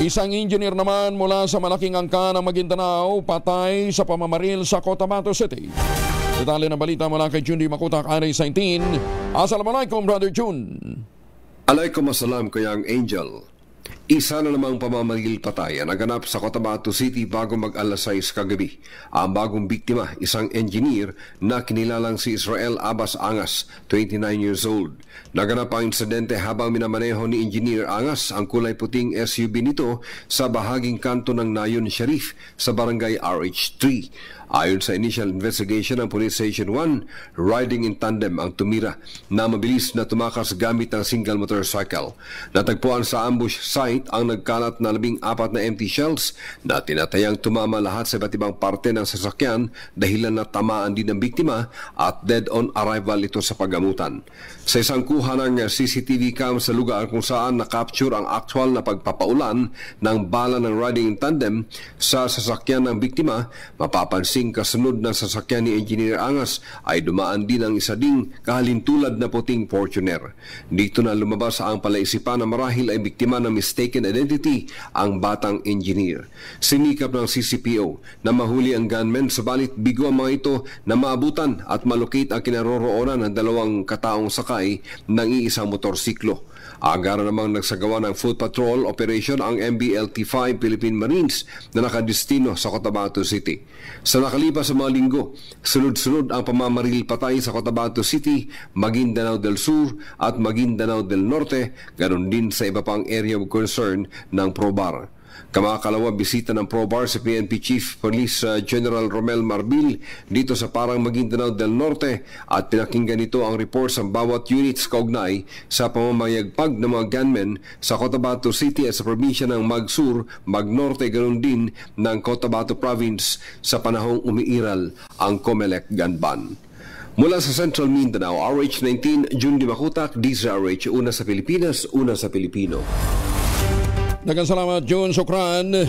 Isang engineer naman mula sa malaking angka ng Maguindanao patay sa pamamaril sa Cotabato City. Detalye ng balita mula kay Jundi Makutak, Aris 19. Assalamualaikum, Brother June. Alaikum assalam, Kayang Angel. Isa na namang pamamaril patay ang naganap sa Cotabato City bago mag-alas 6 kagabi. Ang bagong biktima, isang engineer na kinilalang si Israel Abbas Angas, 29 years old. Naganap ang insidente habang minamaneho ni Engineer Angas ang kulay puting SUV nito sa bahaging kanto ng Nayon Sharif sa barangay RH3. Ayon sa initial investigation ng Police Station 1, riding in tandem ang tumira na mabilis na tumakas gamit ng single motorcycle. Natagpuan sa ambush site ang nagkalat na 14 na empty shells na tinatayang tumama lahat sa iba't ibang parte ng sasakyan dahilan na tamaan din ng biktima at dead on arrival ito sa paggamutan. Sa isang kuha ng CCTV cam sa lugar kung saan nakapture ang actual na pagpapaulan ng bala ng riding in tandem sa sasakyan ng biktima, mapapansin kasunod ng sasakyan ni Engineer Angas ay dumaan din ang isa ding kahalintulad na puting Fortuner. Dito na lumabas ang palaisipan na marahil ay biktima ng mistaken identity ang batang engineer. Sinikap ng CCPO na mahuli ang gunman, sabalit bigo ang mga ito na maabutan at malocate ang kinaroroonan ng dalawang kataong sakay ng iisang motorsiklo. Agara namang nagsagawa ng foot patrol operation ang MBLT-5 Philippine Marines na nakadestino sa Cotabato City. Sa nakalipas sa mga linggo, sunod-sunod ang pamamaril patay sa Cotabato City, Maguindanao del Sur at Maguindanao del Norte, ganoon din sa iba pang area of concern ng PROBAR. Kamakalawa bisita ng PROBAR si PNP Chief Police General Romel Marbil dito sa Parang Maguindanao del Norte at pinakinggan nito ang reports ng bawat units kaugnay sa pamamayagpag ng mga gunmen sa Cotabato City at sa probinsya ng Magsur, Magnorte, ganoon din ng Cotabato Province sa panahong umiiral ang Comelec gun ban. Mula sa Central Mindanao, RH19, Jundi Makutak, DZRH, una sa Pilipinas, una sa Pilipino. Daghang salamat, June. Sukran.